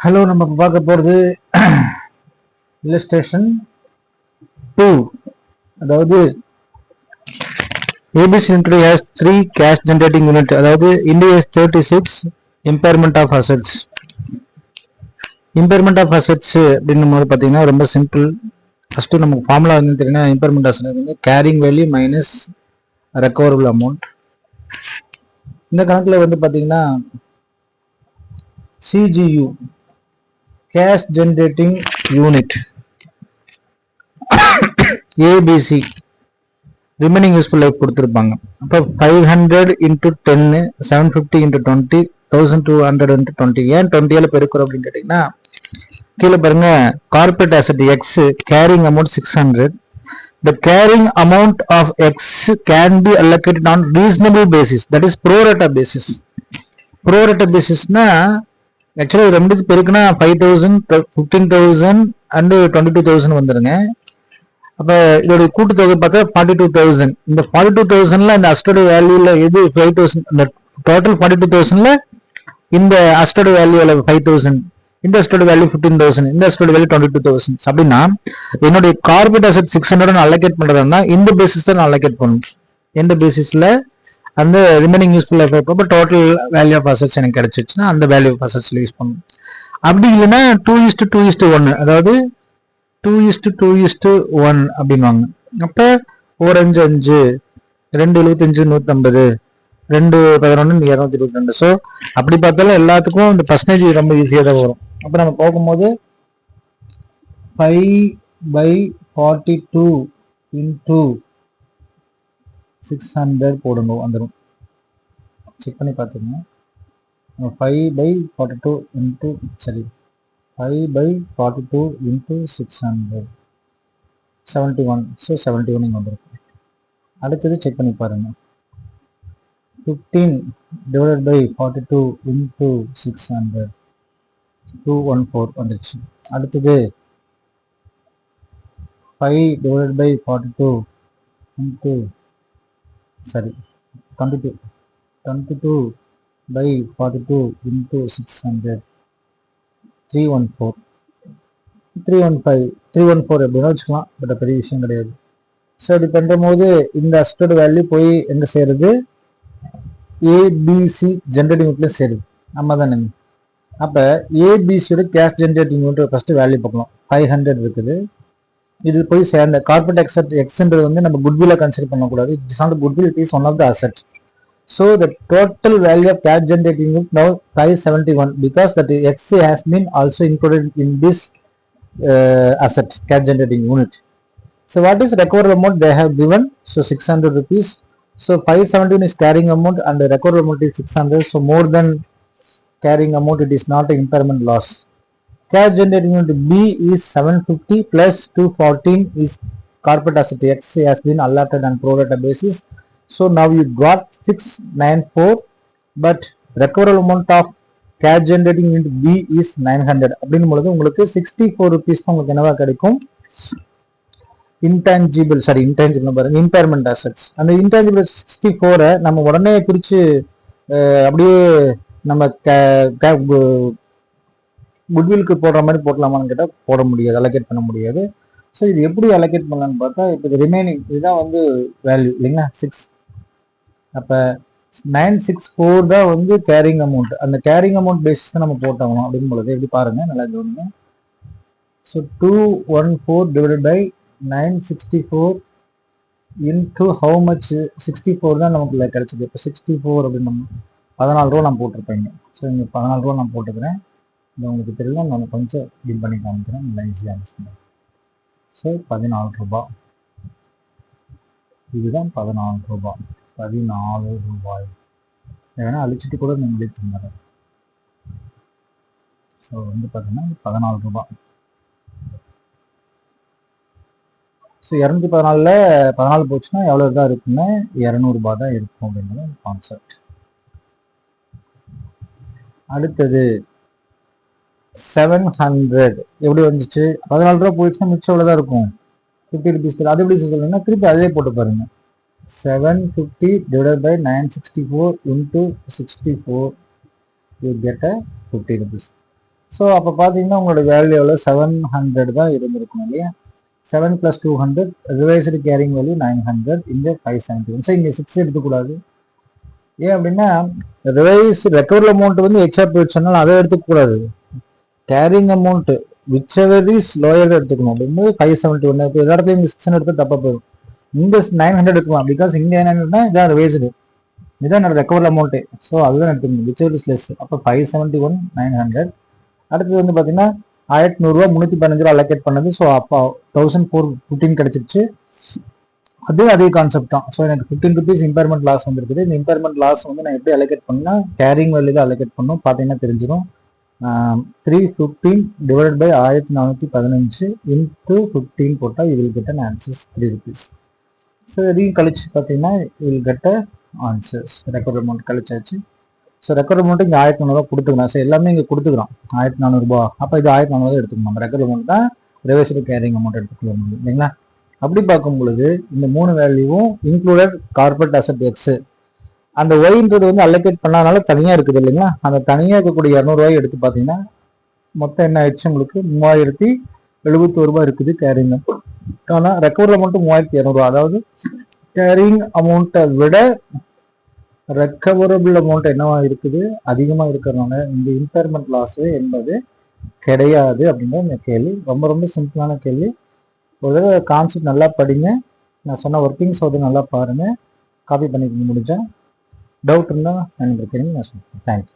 Hello, நம்ம இப்போ பார்க்க போகிறது இல்லஸ்ட்ரேஷன் 2. அதாவது ABC Limited has 3 cash generating unit. அதாவது India has 36 impairment of assets. Impairment of assets அப்படின்னும் போது பார்த்தீங்கன்னா ரொம்ப சிம்பிள். ஃபஸ்ட்டு நமக்கு ஃபார்முலா வந்து தெரியுன்னா இம்பேர்மெண்ட் அசட் வந்து carrying value minus recoverable amount. இந்த கணக்கில் வந்து பார்த்தீங்கன்னா CGU cash generating unit ABC remaining useful life கொடுத்துருப்பாங்க. அப்போ 500 into 10 750 into 20 1200 into 20. ஏன் 20 பெருக்கிறோம் அப்படின்னு கேட்டிங்கன்னா கீழே பாருங்க, corporate asset X carrying amount 600. The carrying amount of X can be allocated on reasonable basis, that is pro rata basis. Pro rata basis na actually ரெண்டு பெருக்குனா 5000 15,000 and 22,000 வந்துருங்க. அப்போ இதோட கூட்டுத்தொகை பார்த்தா 42,000. இந்த 42,000ல இந்த அஸ்டோட வேல்யூல எது 5,000, இந்த டோட்டல் 42,000ல இந்த அஸ்டோட வேல்யூல 5,000, இந்த அஸ்டோட வேல்யூ 15,000, இந்த அஸ்டோட வேல்யூ 22,000. அப்படின்னா என்னுடைய கார்பரேட் அசட் 600 அலோகேட் பண்றதுன்னா இந்த பேசிஸ் தான் அலோகேட் பண்ணணும். எந்த பேசிஸ்ல அந்த ரிமைனிங் யூஸ்ஃபுல் லைஃப் அப்போ டோட்டல் வேல்யூ ஆஃப் அசட்ஸ் எனக்கு கிடைச்சிச்சுன்னா அந்த வேல்யூ ஆஃப் அசட்ஸ்ல யூஸ் பண்ணணும். அப்படி இல்லைன்னா 2:2:1, அதாவது 2:2:1 அப்படின்வாங்க. அப்போ 4×5 275 150 211 222. ஸோ அப்படி பார்த்தாலும் எல்லாத்துக்கும் இந்த பர்சன்டேஜ் ரொம்ப ஈஸியாக தான் வரும். அப்போ நம்ம போகும்போது 5/42 into 600 போடுங்க, வந்துடும். செக் பண்ணி பார்த்துக்கோங்க. 5/42 into 5/42 into 600 71. ஸோ 71 இங்கே வந்துடும். அடுத்தது செக் பண்ணி பாருங்க. 15/42 into 600 214 வந்துருச்சு. அடுத்தது 5/42 into 22/42 into 600 314 314 எப்படின்னா வச்சுக்கலாம். பட் பெரிய விஷயம் கிடையாது. ஸோ இப்படி பண்ணும்போது இந்த அஸ்டோட வேல்யூ போய் எங்க சேருது? ABC ஜென்ரேட்டிங் யூனிட்ல சேருது. நம்ம தானே. அப்போ ஏபிசியோட cash generating unit first value பார்க்கலாம். 500 இருக்குது. இது போய் சேர்ந்த கார்பரேட் அசட் எக்ஸ்ன்றது வந்து நம்ம குட்வில்ல கன்சிடர் பண்ணக்கூடாது. It is not goodwill, it is one of the asset. So the total value of cash generating unit now 571 because that X has been also included in this asset cash generating unit. So what is recoverable amount they have given? So 600 rupees. So 571 is carrying amount and the recoverable amount is 600. So more than carrying amount, it is not an impairment loss. Cash generating unit B is 750 plus 214 is corporate asset X has been allotted on pro rata basis. So now you got 694, but recoverable amount of cash generating unit B is 900. அப்படின் பொழுது உங்களுக்கு 64 rupees தான் உங்களுக்கு என்னவா கிடைக்கும்? Intangible பாருங்க, impairment assets. அந்த intangible 64 நம்ம உடனே பிரிச்சு அப்படியே நம்ம குட்வில்க்கு போடுற மாதிரி போடலாமான்னு கேட்டால் போட முடியாது, அலோகேட் பண்ண முடியாது. ஸோ இது எப்படி அலோகேட் பண்ணலான்னு பார்த்தா, இப்போ இது ரிமைனிங் இதுதான் வந்து வேல்யூ இல்லைங்களா, 6. அப்போ 964 தான் வந்து கேரிங் அமௌண்ட். அந்த கேரிங் அமௌண்ட் பேசிஸ் தான் நம்ம போட்டாகணும். அப்படின்னு பொழுது எப்படி பாருங்க, நல்லா கவனிங்க. So 214 divided by 964 into how much 64 தான் நமக்கு கிடைச்சது. இப்போ 64 அப்படின்னு நம்ம 14 ரூபா நான் போட்டிருப்பேங்க. ஸோ இங்கே 14 ரூபா நான் போட்டுக்கிறேன். இது உங்களுக்கு தெரியல, நான் கொஞ்சம் டிப் பண்ணி காமிக்கிறேன், நல்லா ஈஸியாக இருந்துச்சுங்க. ஸோ 14 ரூபா, இதுதான் 14 ரூபா. 14 ரூபாய் வேணா அழிச்சிட்டு கூட நீங்களே தந்துடுற. ஸோ வந்து பார்த்தீங்கன்னா 14 ரூபா. ஸோ 214ல் 14 போச்சுன்னா எவ்வளோ தான் இருக்குன்னா 200 ரூபாய் தான் இருக்கும் அப்படிங்கிற கான்செப்ட். அடுத்தது 700 எப்படி வந்துச்சு? 14 ரூபா போயிடுச்சுன்னா மிச்சம் எவ்வளோ தான் இருக்கும்? 50 rupees. அது எப்படி சொல்லுங்கன்னா திருப்பி அதே போட்டு பாருங்க. 750 divided by 964 into 64 you get a 50 rupees. So அப்போ பார்த்தீங்கன்னா உங்களோட வேல்யூ எவ்வளோ 700 தான் இருந்திருக்கும் இல்லையா. 7 + 200 ரிவைஸ்டு கேரிங் வேல்யூ 900 இந்த 571. ஸோ இங்கே 6 எடுத்துக்கூடாது. ஏன் அப்படின்னா ரிவைஸ் ரெக்கவர்ட் அமௌண்ட் வந்து எக்ஸ்ட்ரா போயிடுச்சுனால அதை எடுத்துக்கூடாது. Carrying amount whichever is lower எடுத்துக்கணும் அப்படிங்கும்போது 571. இப்போ எல்லா இடத்துலையும் 6 எடுத்து தப்பாக போயிடும். இந்த 900 எடுத்துக்கலாம் பிகாஸ் இங்கே என்னன்னா இதான் ரிவைஸ்டு, இதான் என்னோட ரெக்கவர்ட் அமௌண்ட்டு. ஸோ அதுதான் எடுத்துக்கணும் விச் எவர் இஸ் லெஸ். அப்போ 571 900. அடுத்தது வந்து பார்த்தீங்கன்னா 1100 315 அலோகேட் பண்ணது. ஸோ அப்போ 1415 கிடைச்சிருச்சு. அது அதே கான்செப்ட் தான். ஸோ எனக்கு 15 rupees இம்பேர்மெண்ட் லாஸ் வந்துருக்குது. இந்த இம்பேர்மெண்ட் லாஸ் வந்து நான் எப்படி அலோகேட் பண்ணா கேரிங் வேல்யூ தான் அலோகேட் பண்ணணும். பார்த்தீங்கன்னா தெரிஞ்சிடும். 315 டிவைட் பை 1415 இன்ட்டு 15 போட்டால் you will get an answers 3 rupees. So இதையும் கழிச்சு பார்த்தீங்கன்னா you will get a answers. Record amount கழிச்சாச்சு. ஸோ ரெக்கார்ட் அமௌண்ட் இங்கே 1400 கொடுத்துக்கலாம். ஸோ எல்லாமே இங்கே கொடுத்துக்கிறோம் 1400. அப்போ இது 1400 எடுத்துக்கணும். நம்ம ரெக்கார்ட் அமௌண்ட் தான் ரிவைஸ்டு கேரிங் அமௌண்ட் எடுத்துக்கலாம் இல்லைங்களா. அப்படி பார்க்கும் பொழுது இந்த 3 வேல்யூவும் இன்க்ளூடட் கார்பரேட் அசெட் எக்ஸ். அந்த ஒய்ன்றது வந்து அலோகேட் பண்ணாதனால தனியாக இருக்குது இல்லைங்களா. அந்த தனியாக இருக்கக்கூடிய 200 எடுத்து பார்த்தீங்கன்னா மொத்தம் என்ன ஆயிடுச்சு உங்களுக்கு 3071 இருக்குது கேரிங் அமௌண்ட். ஆனால் ரெக்கவர்ட் அமௌண்ட் 3200. அதாவது கேரிங் அமௌண்ட்டை விட ரெக்கவரபிள் அமௌண்ட் என்னவா இருக்குது அதிகமாக இருக்கிறதுனால இந்த இம்பேர்மெண்ட் லாஸ் என்பது கிடையாது அப்படிங்கிற இந்த கேள்வி. ரொம்ப ரொம்ப சிம்பிளான கேள்வி. ஒரு தடவை கான்செப்ட் நல்லா படிங்க. நான் சொன்ன ஒர்க்கிங்ஸ் வந்து நல்லா பாருங்கள். காப்பி பண்ணிக்க முடிஞ்சா டவுட் இருந்தால் எனக்கு தெரியும் நான் சொல்கிறேன். தேங்க்யூ.